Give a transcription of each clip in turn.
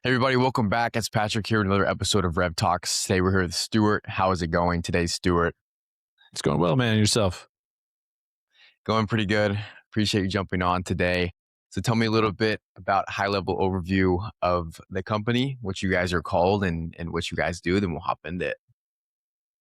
Hey everybody, welcome back. It's Patrick here with another episode of RevTalks. Today we're here with Stuart. How is it going today, Stuart? It's going well, man. Yourself? Going pretty good. Appreciate you jumping on today. So tell me a little bit about high-level overview of the company, what you guys are called and what you guys do, then we'll hop into it.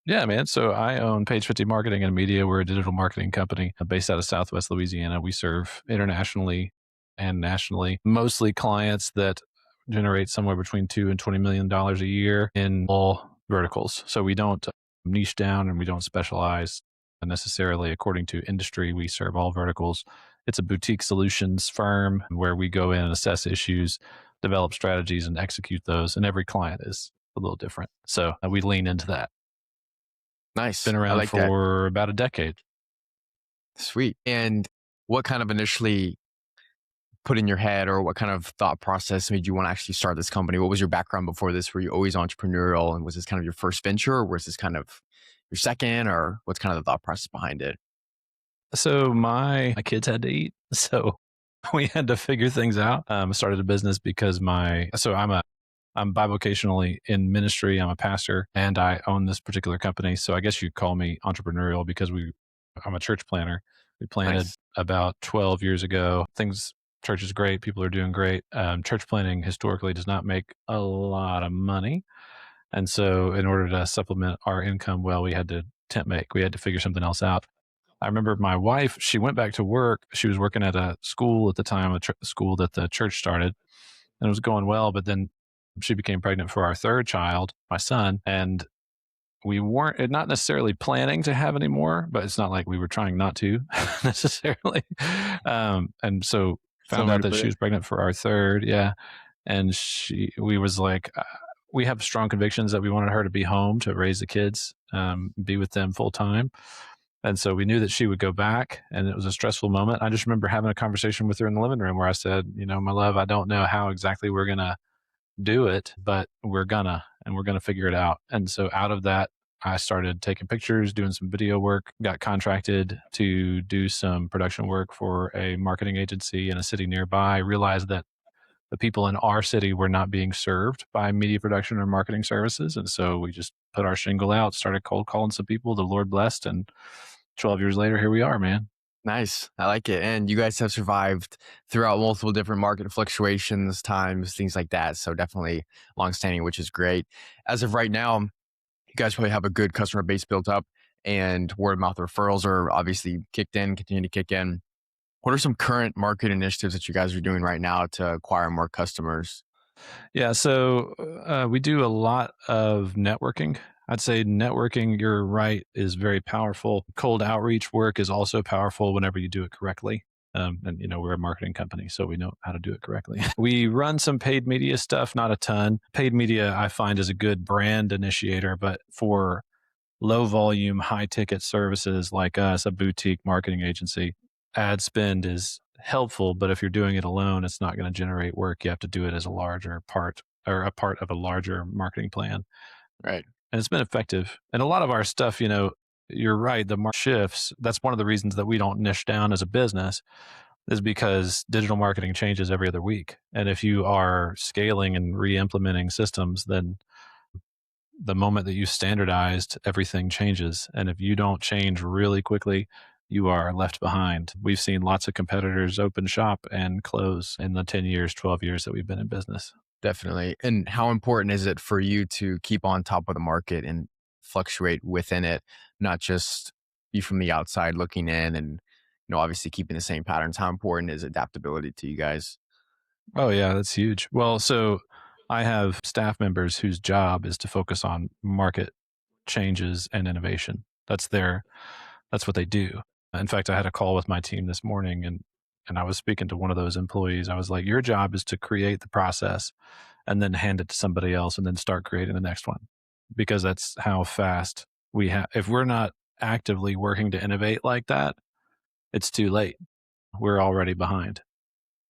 Yeah, man. So I own Page50 Marketing and Media. We're a digital marketing company based out of Southwest Louisiana. We serve internationally and nationally, mostly clients that generate somewhere between $2 and $20 million a year in all verticals. So we don't niche down and we don't specialize necessarily according to industry. We serve all verticals. It's a boutique solutions firm where we go in and assess issues, develop strategies, and execute those. And every client is a little different. So we lean into that. Nice. Been I around like that. for about a decade. Sweet. And what kind of initially put in your head or what kind of thought process made you want to actually start this company? What was your background before this? Were you always entrepreneurial and was this kind of your first venture or was this kind of your second or what's kind of the thought process behind it? So my kids had to eat. So we had to figure things out. I started a business because I'm bivocationally in ministry. I'm a pastor and I own this particular company. So I guess you'd call me entrepreneurial because I'm a church planner. We planted Nice. about 12 years ago. Church is great. People are doing great. Church planting historically does not make a lot of money. And so in order to supplement our income, well, we had to tent make. We had to figure something else out. I remember my wife, she went back to work. She was working at a school at the time, school that the church started, and it was going well. But then she became pregnant for our third child, my son, and we weren't not necessarily planning to have any more, but it's not like we were trying not to necessarily. And so That's one found way out to that put she it. was pregnant for our third. Yeah. And we was like, we have strong convictions that we wanted her to be home to raise the kids, be with them full time. And so we knew that she would go back and it was a stressful moment. I just remember having a conversation with her in the living room where I said, my love, I don't know how exactly we're going to do it, but and we're gonna figure it out. And so out of that, I started taking pictures, doing some video work, got contracted to do some production work for a marketing agency in a city nearby. Realized that the people in our city were not being served by media production or marketing services. And so we just put our shingle out, started cold calling some people. The Lord blessed. And 12 years later, here we are, man. Nice. I like it. And you guys have survived throughout multiple different market fluctuations, times, things like that. So definitely longstanding, which is great. As of right now, you guys probably have a good customer base built up and word of mouth referrals are obviously kicked in, continue to kick in. What are some current market initiatives that you guys are doing right now to acquire more customers? Yeah, so we do a lot of networking. I'd say networking, you're right, is very powerful. Cold outreach work is also powerful whenever you do it correctly. And we're a marketing company, so we know how to do it correctly. We run some paid media stuff, not a ton. Paid media, I find, is a good brand initiator, but for low volume, high ticket services like us, a boutique marketing agency, ad spend is helpful, but if you're doing it alone, it's not going to generate work. You have to do it as a larger part or a part of a larger marketing plan. Right. And it's been effective. And a lot of our stuff, you're right, the market shifts. That's one of the reasons that we don't niche down as a business is because digital marketing changes every other week. And if you are scaling and re-implementing systems, then the moment that you standardized, everything changes. And if you don't change really quickly, you are left behind. We've seen lots of competitors open shop and close in the 10 years, 12 years that we've been in business. Definitely. And how important is it for you to keep on top of the market and fluctuate within it, not just be from the outside looking in and, obviously keeping the same patterns? How important is adaptability to you guys? Oh, yeah, that's huge. Well, so I have staff members whose job is to focus on market changes and innovation. That's what they do. In fact, I had a call with my team this morning and I was speaking to one of those employees. I was like, your job is to create the process and then hand it to somebody else and then start creating the next one because that's how fast we have. If we're not actively working to innovate like that, it's too late. We're already behind.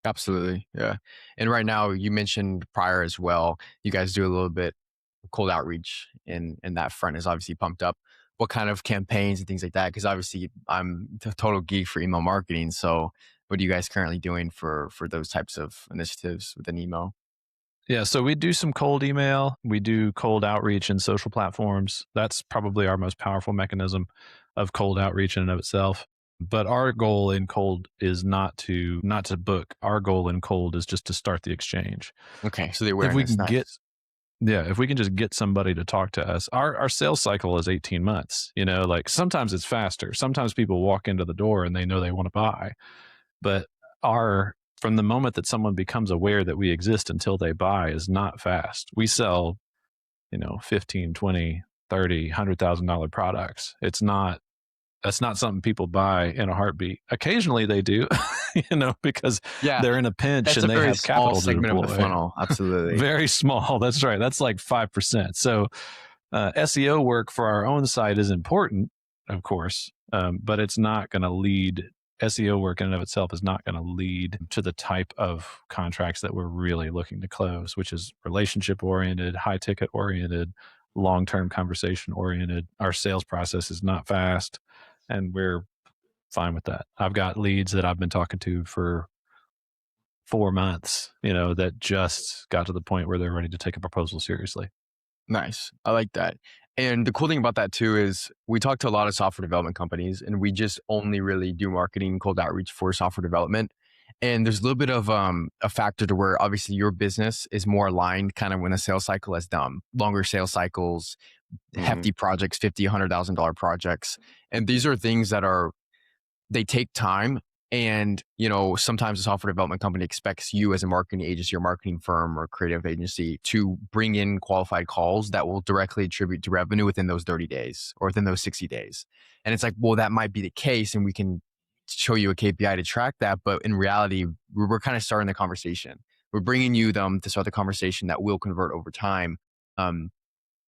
Absolutely. Yeah. And right now, you mentioned prior as well, you guys do a little bit of cold outreach and that front is obviously pumped up. What kind of campaigns and things like that? Because obviously I'm a total geek for email marketing. So what are you guys currently doing for those types of initiatives within email? Yeah, so we do some cold email, we do cold outreach in social platforms. That's probably our most powerful mechanism of cold outreach in and of itself. But our goal in cold is not to book. Our goal in cold is just to start the exchange. Okay, so the If we awareness, can get nice. Yeah, if we can just get somebody to talk to us, our sales cycle is 18 months. Like sometimes it's faster. Sometimes people walk into the door and they know they want to buy. But our from the moment that someone becomes aware that we exist until they buy is not fast. We sell, 15, 20, 30, $100,000 products. That's not something people buy in a heartbeat. Occasionally they do, because Yeah, they're in a pinch that's and a they very have small capital to segment of the deploy. funnel. Absolutely. Very small. That's right. That's like 5%. So SEO work for our own site is important, of course, but it's not going to lead. SEO work in and of itself is not going to lead to the type of contracts that we're really looking to close, which is relationship oriented, high ticket oriented, long term conversation oriented. Our sales process is not fast, and we're fine with that. I've got leads that I've been talking to for 4 months, that just got to the point where they're ready to take a proposal seriously. Nice. I like that. And the cool thing about that too is we talk to a lot of software development companies and we just only really do marketing cold outreach for software development. And there's a little bit of a factor to where obviously your business is more aligned kind of when a sales cycle is done, longer sales cycles, Mhm. hefty projects, 50, $100,000 projects. And these are things that they take time. And, sometimes a software development company expects you as a marketing agency or marketing firm or creative agency to bring in qualified calls that will directly attribute to revenue within those 30 days or within those 60 days. And it's like, well, that might be the case. And we can show you a KPI to track that. But in reality, we're kind of starting the conversation. We're bringing you them to start the conversation that will convert over time. Um,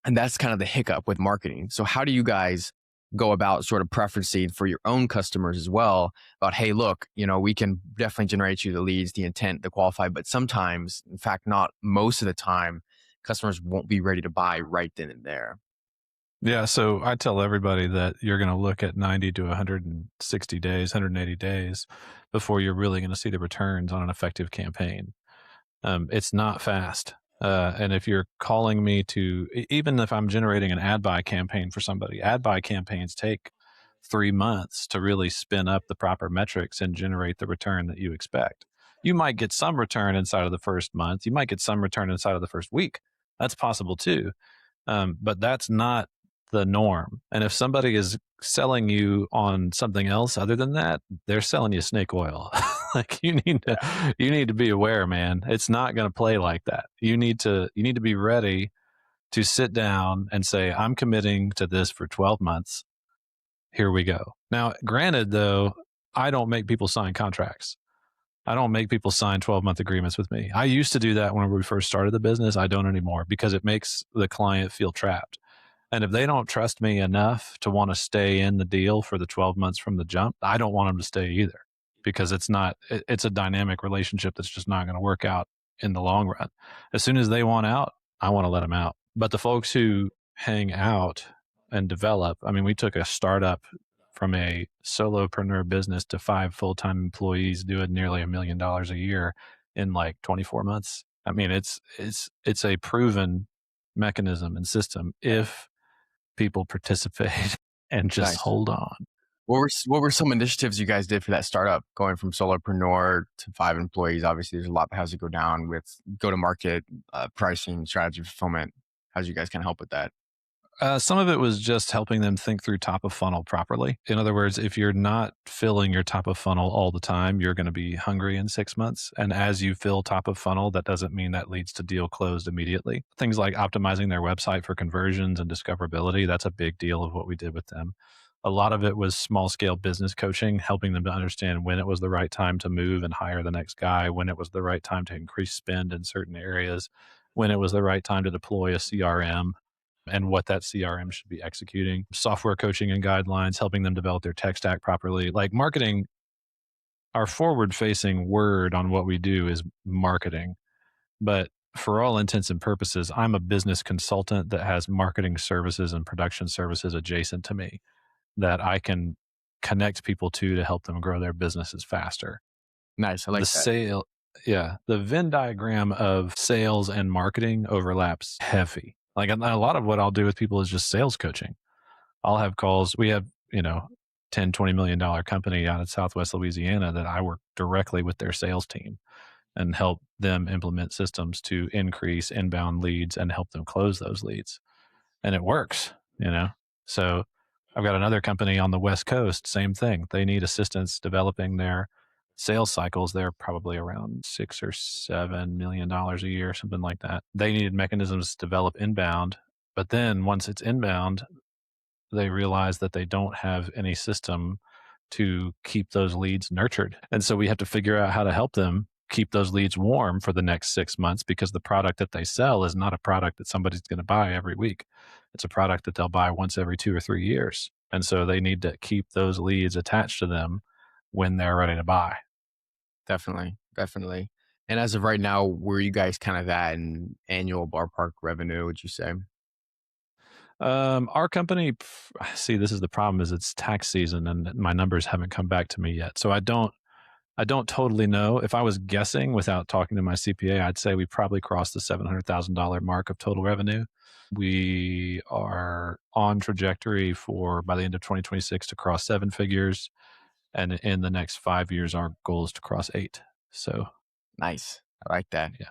and that's kind of the hiccup with marketing. So how do you guys go about sort of preferencing for your own customers as well about, hey, look, we can definitely generate you the leads, the intent, the qualified, but sometimes, in fact, not most of the time, customers won't be ready to buy right then and there. Yeah. So I tell everybody that you're going to look at 90 to 160 days, 180 days before you're really going to see the returns on an effective campaign. It's not fast. And if you're calling me even if I'm generating an ad buy campaign for somebody, ad buy campaigns take 3 months to really spin up the proper metrics and generate the return that you expect. You might get some return inside of the first month. You might get some return inside of the first week. That's possible too. But that's not the norm. And if somebody is selling you on something else other than that, they're selling you snake oil. Like you need to be aware, man. It's not going to play like that. You need to be ready to sit down and say, I'm committing to this for 12 months. Here we go. Now, granted though, I don't make people sign contracts. I don't make people sign 12-month agreements with me. I used to do that when we first started the business. I don't anymore because it makes the client feel trapped. And if they don't trust me enough to want to stay in the deal for the 12 months from the jump, I don't want them to stay either because it's a dynamic relationship that's just not going to work out in the long run. As soon as they want out, I want to let them out. But the folks who hang out and develop, I mean, we took a startup from a solopreneur business to 5 full-time employees doing nearly $1 million a year in like 24 months. I mean, it's a proven mechanism and system if people participate and just Nice. hold on. What were some initiatives you guys did for that startup going from solopreneur to 5 employees? Obviously, there's a lot that has to go down with go to market, pricing, strategy, fulfillment. How did you guys kind of help with that? Some of it was just helping them think through top of funnel properly. In other words, if you're not filling your top of funnel all the time, you're going to be hungry in 6 months. And as you fill top of funnel, that doesn't mean that leads to deal closed immediately. Things like optimizing their website for conversions and discoverability, that's a big deal of what we did with them. A lot of it was small scale business coaching, helping them to understand when it was the right time to move and hire the next guy, when it was the right time to increase spend in certain areas, when it was the right time to deploy a CRM and what that CRM should be executing, software coaching and guidelines, helping them develop their tech stack properly. Like marketing, our forward facing word on what we do is marketing. But for all intents and purposes, I'm a business consultant that has marketing services and production services adjacent to me that I can connect people to help them grow their businesses faster. Nice. I The like that. sale Yeah, the Venn diagram of sales and marketing overlaps heavy. Like a lot of what I'll do with people is just sales coaching. I'll have calls. We have, 10, $20 million company out of Southwest Louisiana that I work directly with their sales team and help them implement systems to increase inbound leads and help them close those leads. And it works. So I've got another company on the West Coast, same thing. They need assistance developing their sales cycles. They're probably around $6 or $7 million a year, something like that. They needed mechanisms to develop inbound. But then once it's inbound, they realize that they don't have any system to keep those leads nurtured. And so we have to figure out how to help them keep those leads warm for the next 6 months, because the product that they sell is not a product that somebody's going to buy every week. It's a product that they'll buy once every 2 or 3 years. And so they need to keep those leads attached to them when they're ready to buy. Definitely, definitely. And as of right now, where are you guys kind of at in annual ballpark revenue, would you say? Our company, see, this is the problem, is it's tax season and my numbers haven't come back to me yet. So I don't totally know. If I was guessing without talking to my CPA, I'd say we probably crossed the $700,000 mark of total revenue. We are on trajectory for, by the end of 2026, to cross seven figures. And in the next 5 years, our goal is to cross eight. So, Nice. I like that. yeah.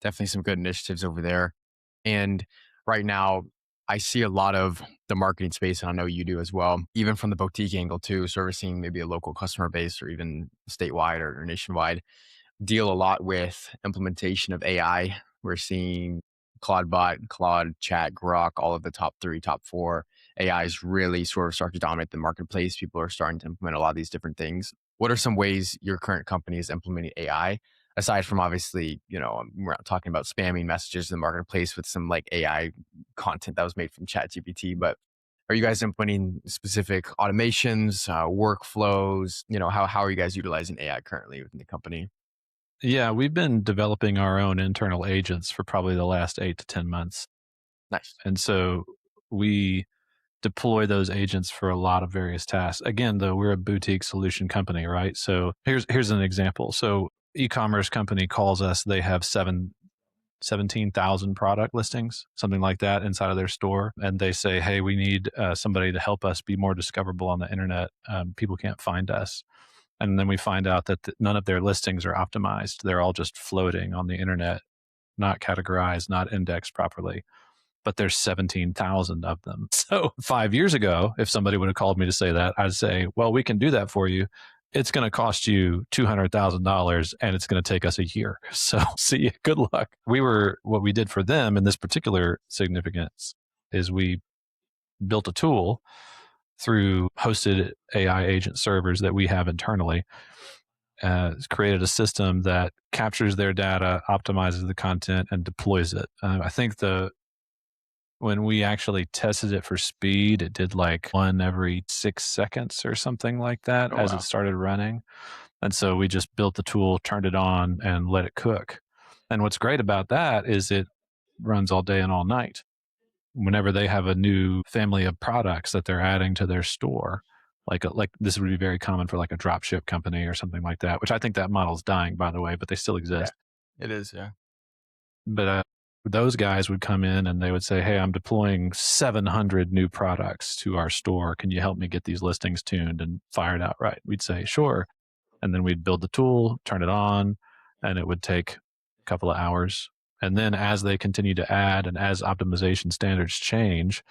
Definitely some good initiatives over there. And right now, I see a lot of the marketing space, and I know you do as well, even from the boutique angle too, servicing maybe a local customer base or even statewide or nationwide, deal a lot with implementation of AI. We're seeing Claude Bot, Claude Chat, Grok, all of the top three, top four AIs really sort of start to dominate the marketplace. People are starting to implement a lot of these different things. What are some ways your current company is implementing AI? Aside from obviously, we're not talking about spamming messages in the marketplace with some like AI content that was made from ChatGPT, but are you guys implementing specific automations, workflows? How are you guys utilizing AI currently within the company? Yeah, we've been developing our own internal agents for probably the last 8 to 10 months. Nice. And so we deploy those agents for a lot of various tasks. Again, though, we're a boutique solution company, right? So here's an example. So e-commerce company calls us, they have 17,000 product listings, something like that inside of their store. And they say, hey, we need somebody to help us be more discoverable on the internet. People can't find us. And then we find out that none of their listings are optimized. They're all just floating on the internet, not categorized, not indexed properly. But there's 17,000 of them. So 5 years ago, if somebody would have called me to say that, I'd say, well, we can do that for you. It's going to cost you $200,000 and it's going to take us a year. So see you. Good luck. What we did for them in this particular significance is we built a tool through hosted AI agent servers that we have internally. Created a system that captures their data, optimizes the content, and deploys it. I think when we actually tested it for speed, it did like one every 6 seconds or something like that Oh, as it wow. started running. And so we just built the tool, turned it on, and let it cook. And what's great about that is it runs all day and all night. Whenever they have a new family of products that they're adding to their store, like this would be very common for like a drop ship company or something like that, which I think that model's dying, by the way, but they still Yeah, exist. it is. Yeah. But those guys would come in and they would say, hey, I'm deploying 700 new products to our store. Can you help me get these listings tuned and fired out right? We'd say, sure. And then we'd build the tool, turn it on, and it would take a couple of hours. And then as they continue to add and as optimization standards change,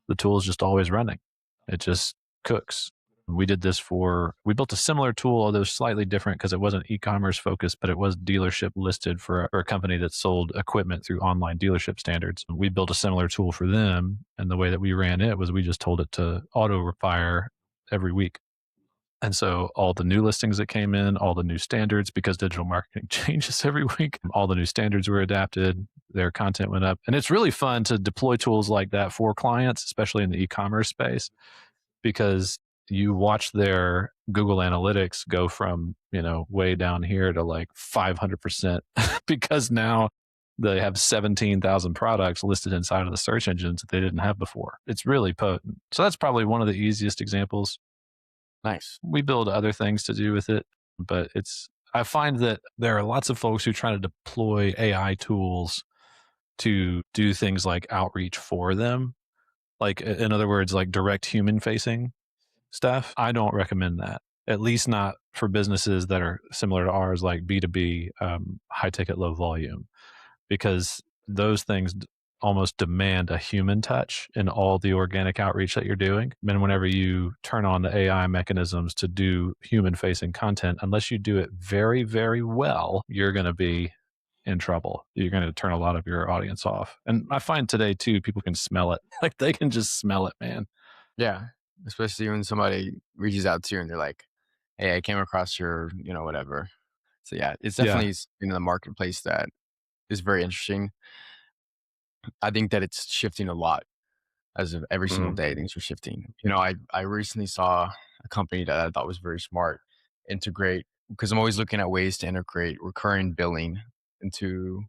the tool is just always running. It just cooks. We built a similar tool, although slightly different because it wasn't e-commerce focused, but it was dealership listed for a company that sold equipment through online dealership standards. We built a similar tool for them. And the way that we ran it was we just told it to auto fire every week. And so all the new listings that came in, all the new standards, because digital marketing changes every week, all the new standards were adapted, their content went up. And it's really fun to deploy tools like that for clients, especially in the e-commerce space, because you watch their Google Analytics go from, way down here to like 500% because now they have 17,000 products listed inside of the search engines that they didn't have before. It's really potent. So that's probably one of the easiest examples. Nice. We build other things to do with it, but I find that there are lots of folks who try to deploy AI tools to do things like outreach for them. Like, in other words, like direct human facing stuff. I don't recommend that, at least not for businesses that are similar to ours, like B2B, high ticket, low volume, because those things almost demand a human touch in all the organic outreach that you're doing. And whenever you turn on the AI mechanisms to do human facing content, unless you do it very, very well, you're going to be in trouble. You're going to turn a lot of your audience off. And I find today too, people can smell it. Like they can just smell it, man. Yeah. Especially when somebody reaches out to you and they're like, hey, I came across your, whatever. So yeah, it's Yeah. definitely in the marketplace that is very interesting. I think that it's shifting a lot as of every single Mhm. day. Things are shifting. I recently saw a company that I thought was very smart integrate, because I'm always looking at ways to integrate recurring billing into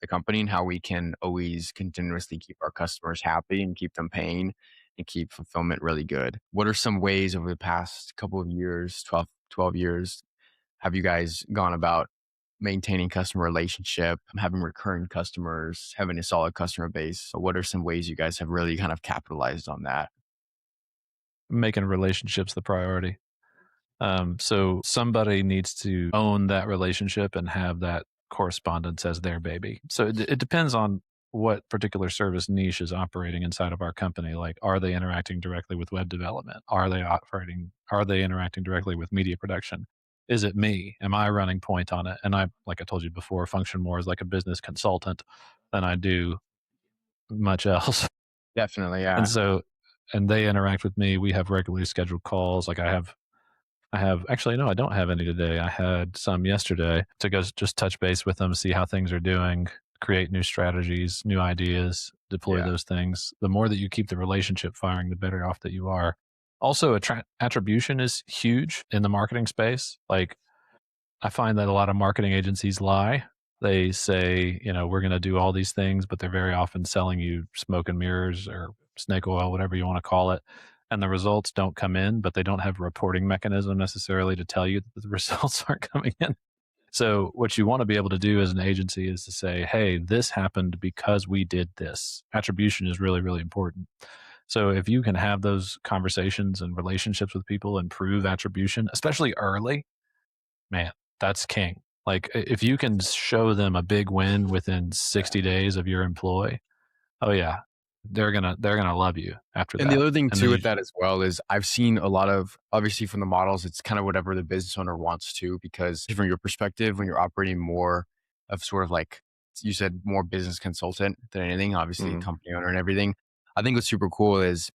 the company and how we can always continuously keep our customers happy and keep them paying and keep fulfillment really good. What are some ways over the past couple of years, 12 years, have you guys gone about maintaining customer relationship, having recurring customers, having a solid customer base? So what are some ways you guys have really kind of capitalized on that? Making relationships the priority. So somebody needs to own that relationship and have that correspondence as their baby. So it depends on what particular service niche is operating inside of our company. Like, are they interacting directly with web development? Are they interacting directly with media production? Is it me? Am I running point on it? And I, like I told you before, function more as like a business consultant than I do much else. Definitely, And yeah. so, and they interact with me. We have regularly scheduled calls. Like I have actually no, I don't have any today. I had some yesterday to go just touch base with them, see how things are doing, create new strategies, new ideas, deploy Yeah, those things. The more that you keep the relationship firing, the better off that you are. Also, attribution is huge in the marketing space. Like, I find that a lot of marketing agencies lie. They say, we're going to do all these things, but they're very often selling you smoke and mirrors or snake oil, whatever you want to call it. And the results don't come in, but they don't have a reporting mechanism necessarily to tell you that the results aren't coming in. So, what you want to be able to do as an agency is to say, hey, this happened because we did this. Attribution is really, really important. So, if you can have those conversations and relationships with people and prove attribution, especially early, man, that's king. Like, if you can show them a big win within 60 days of your employ, oh yeah, they're gonna love you after and the that. other thing And then too you, with that as well is I've seen a lot of, obviously from the models, it's kind of whatever the business owner wants to, because from your perspective, when you're operating more of sort of like you said, more business consultant than anything, obviously Mhm. company owner and everything. I think what's super cool is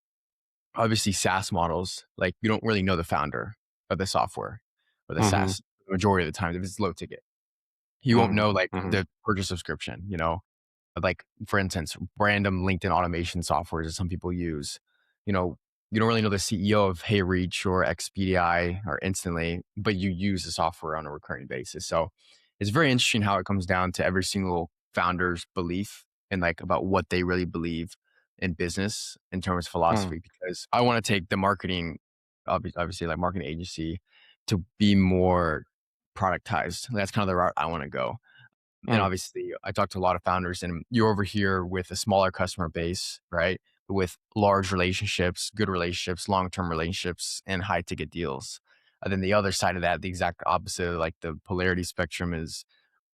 obviously SaaS models, like you don't really know the founder of the software or the Mhm. SaaS the majority of the time if it's low ticket. You won't Mhm. know like Mhm. the purchase subscription, like for instance, random LinkedIn automation softwares that some people use. You know, you don't really know the CEO of HeyReach or XPDI or Instantly, but you use the software on a recurring basis. So it's very interesting how it comes down to every single founder's belief and like about what they really believe in business in terms of Mm. philosophy. Because I want to take the marketing, obviously, like marketing agency, to be more productized. That's kind of the route I want to go. And Mm. obviously, I talked to a lot of founders, and you're over here with a smaller customer base, right? With large relationships, good relationships, long term relationships, and high ticket deals. And then the other side of that, the exact opposite, like the polarity spectrum is,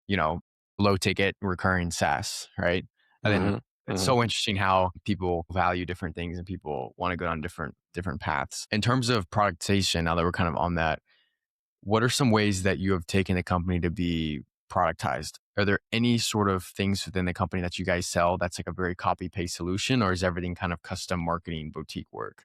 you know, low ticket, recurring SaaS, right? And then Mhm. it's Mhm. so interesting how people value different things and people want to go down different paths. In terms of productization, now that we're kind of on that, what are some ways that you have taken the company to be productized? Are there any sort of things within the company that you guys sell that's like a very copy paste solution, or is everything kind of custom marketing boutique work?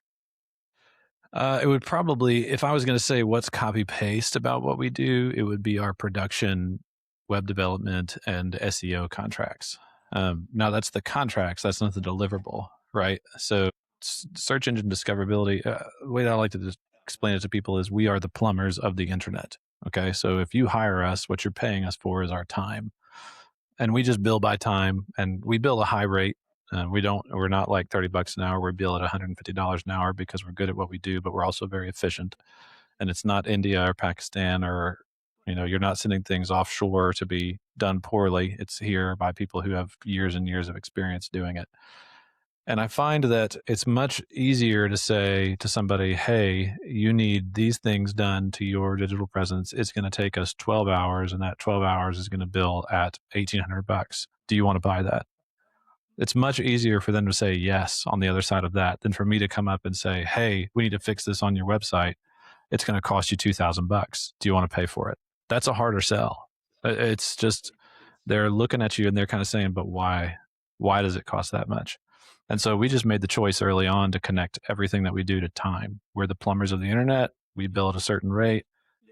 it would probably, if I was going to say what's copy paste about what we do, it would be our production, web development, and SEO contracts. Now that's the contracts, that's not the deliverable, right? So search engine discoverability, the way that I like to just explain it to people is we are the plumbers of the internet. Okay. So if you hire us, what you're paying us for is our time, and we just bill by time, and we bill a high rate. We're not like $30 an hour. We bill at $150 an hour because we're good at what we do, but we're also very efficient. And it's not India or Pakistan or, You're not sending things offshore to be done poorly. It's here by people who have years and years of experience doing it. And I find that it's much easier to say to somebody, hey, you need these things done to your digital presence. It's going to take us 12 hours, and that 12 hours is going to bill at $1,800. Do you want to buy that? It's much easier for them to say yes on the other side of that than for me to come up and say, hey, we need to fix this on your website. It's going to cost you $2,000. Do you want to pay for it? That's a harder sell. It's just, they're looking at you and they're kind of saying, but why? Why does it cost that much? And so we just made the choice early on to connect everything that we do to time. We're the plumbers of the internet. We bill at a certain rate.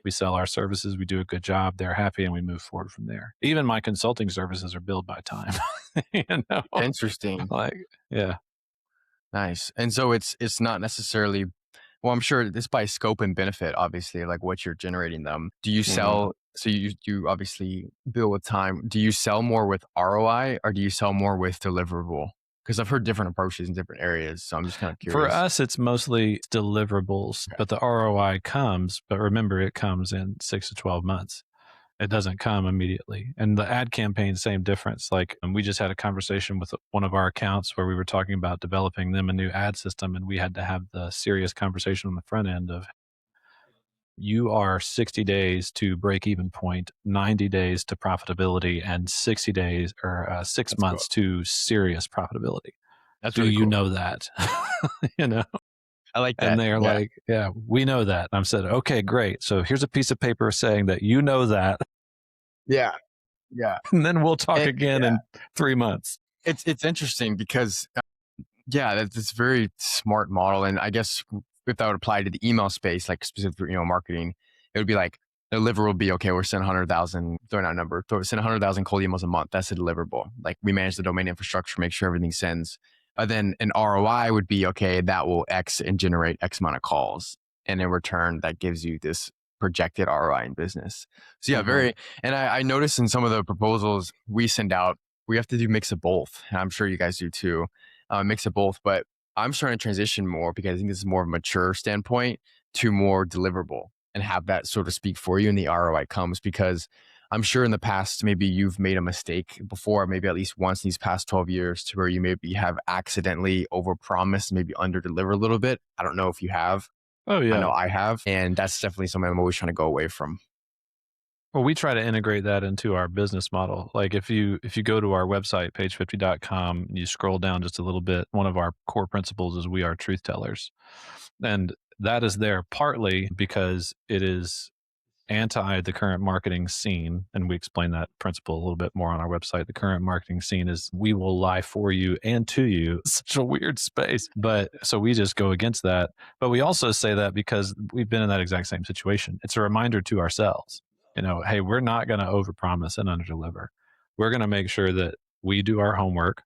We sell our services. We do a good job. They're happy, and we move forward from there. Even my consulting services are billed by time. Interesting. Like, yeah. Nice. And so it's not necessarily, well, I'm sure it's by scope and benefit, obviously, like what you're generating them. Do you sell, so you obviously bill with time. Do you sell more with ROI or do you sell more with deliverable? Because I've heard different approaches in different areas. So I'm just kind of For curious. us, it's mostly deliverables, but the ROI comes, but remember, it comes in 6 to 12 months. It doesn't come immediately. And the ad campaign, same difference. Like we just had a conversation with one of our accounts where we were talking about developing them a new ad system, and we had to have the serious conversation on the front end of, you are 60 days to break even point, 90 days to profitability, and 60 days or 6 That's months cool. to serious profitability. That's Do really you cool. know that? you know? I like And that. they're Yeah. like, yeah, we know that. And I said, okay, great. So here's a piece of paper saying that you know that, Yeah. Yeah. and then we'll talk again Yeah. in 3 months. It's interesting because yeah, that's a very smart model. And I guess if that would apply to the email space, like specific, marketing, it would be like the deliverable would be, okay, we're sending 100,000, throwing out a number, send 100,000 cold emails a month. That's a deliverable. Like we manage the domain infrastructure, make sure everything sends. Then an ROI would be, okay, that will X and generate X amount of calls. And in return, that gives you this projected ROI in business. So yeah, very, and I noticed in some of the proposals we send out, we have to do mix of both. And I'm sure you guys do too. Mix of both, but I'm starting to transition more because I think this is more of a mature standpoint to more deliverable and have that sort of speak for you and the ROI comes, because I'm sure in the past, maybe you've made a mistake before, maybe at least once in these past 12 years to where you maybe have accidentally overpromised, maybe under deliver a little bit. I don't know if you have. Oh, I yeah. know I have. And that's definitely something I'm always trying to go away from. Well, we try to integrate that into our business model. Like if you go to our website, page50.com, you scroll down just a little bit, one of our core principles is we are truth tellers. And that is there partly because it is anti the current marketing scene. And we explain that principle a little bit more on our website. The current marketing scene is we will lie for you and to you. It's such a weird space. But so we just go against that. But we also say that because we've been in that exact same situation. It's a reminder to ourselves, hey, we're not going to overpromise and underdeliver. We're going to make sure that we do our homework,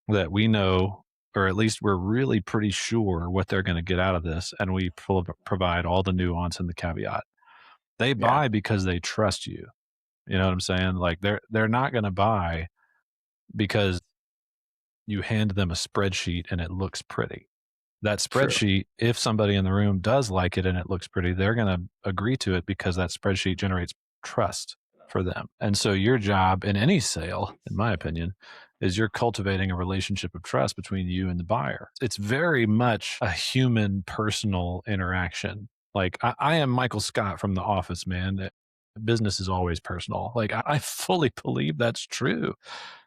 that we know, or at least we're really pretty sure what they're going to get out of this. And we provide all the nuance and the caveat. They Yeah, buy because they trust you. You know what I'm saying? Like they're not going to buy because you hand them a spreadsheet and it looks pretty. That true. spreadsheet, if somebody in the room does like it and it looks pretty, they're going to agree to it because that spreadsheet generates trust for them. And so your job in any sale, in my opinion, is you're cultivating a relationship of trust between you and the buyer. It's very much a human personal interaction. Like I am Michael Scott from The Office, man. Business is always personal. Like I fully believe that's true.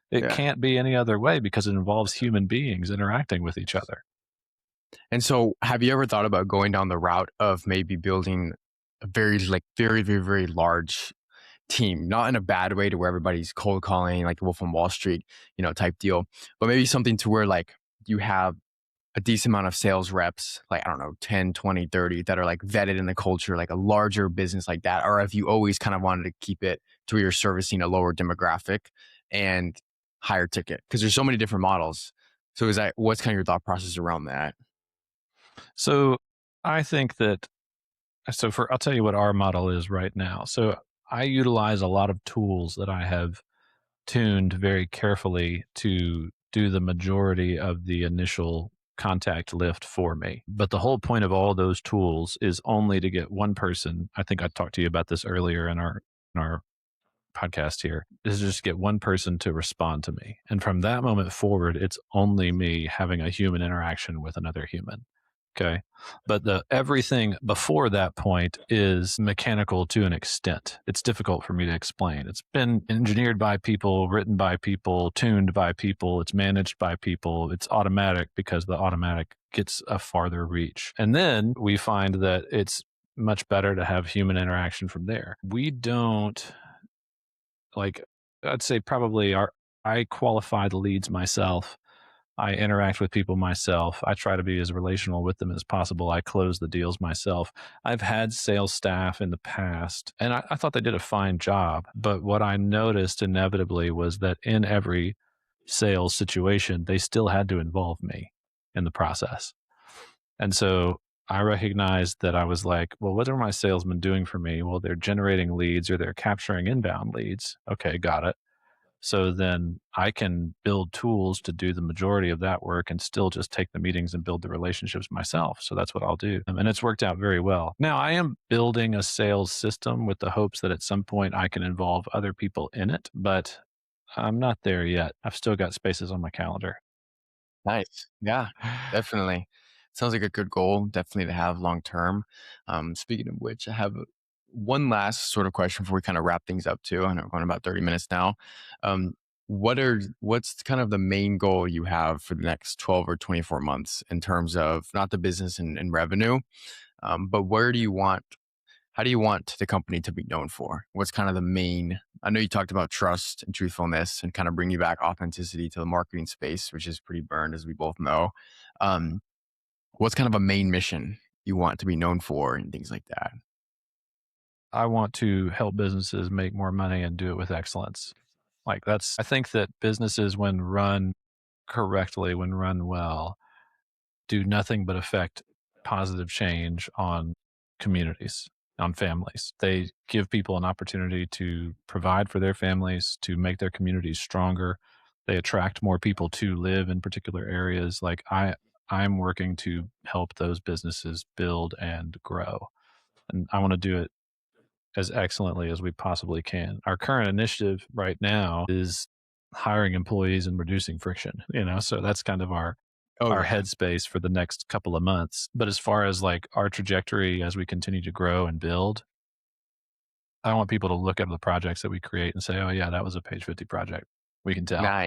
It Yeah. can't be any other way because it involves human beings interacting with each other. And so have you ever thought about going down the route of maybe building a very, like very, very, very large team, not in a bad way to where everybody's cold calling like the Wolf on Wall Street, type deal, but maybe something to where like you have a decent amount of sales reps, like, I don't know, 10, 20, 30 that are like vetted in the culture, like a larger business like that? Or have you always kind of wanted to keep it to where you're servicing a lower demographic and higher ticket? Because there's so many different models. So what's kind of your thought process around that? So I think that, I'll tell you what our model is right now. So I utilize a lot of tools that I have tuned very carefully to do the majority of the initial contact lift for me. But the whole point of all those tools is only to get one person. I think I talked to you about this earlier in our in our podcast here is just get one person to respond to me. And from that moment forward, it's only me having a human interaction with another human. Okay. But the everything before that point is mechanical to an extent. It's difficult for me to explain. It's been engineered by people, written by people, tuned by people, it's managed by people. It's automatic because the automatic gets a farther reach. And then we find that it's much better to have human interaction from there. We don't like I'd say probably I qualify the leads myself. I interact with people myself. I try to be as relational with them as possible. I close the deals myself. I've had sales staff in the past, and I thought they did a fine job. But what I noticed inevitably was that in every sales situation, they still had to involve me in the process. And so I recognized that I was like, well, what are my salesmen doing for me? Well, they're generating leads or they're capturing inbound leads. Okay, got it. So then I can build tools to do the majority of that work and still just take the meetings and build the relationships myself. So that's what I'll do. And it's worked out very well. Now I am building a sales system with the hopes that at some point I can involve other people in it, but I'm not there yet. I've still got spaces on my calendar. Nice. Yeah, definitely. Sounds like a good goal, definitely to have long term. Speaking of which, I have one last sort of question before we kind of wrap things up too. I know we're going about 30 minutes now. Um, what's kind of the main goal you have for the next 12 or 24 months in terms of not the business and revenue, but how do you want the company to be known for? What's kind of the main? I know you talked about trust and truthfulness and kind of bring you back authenticity to the marketing space, which is pretty burned, as we both know. Um, what's kind of a main mission you want to be known for and things like that? I want to help businesses make more money and do it with excellence. I think that businesses, when run correctly, when run well, do nothing but affect positive change on communities, on families. They give people an opportunity to provide for their families, to make their communities stronger. They attract more people to live in particular areas. I'm working to help those businesses build and grow. And I want to do it as excellently as we possibly can. Our current initiative right now is hiring employees and reducing friction, so that's kind of Oh our yeah, headspace for the next couple of months. But as far as like our trajectory as we continue to grow and build, I want people to look at the projects that we create and say, "Oh yeah, that was a Page 50 project." We can tell. nice.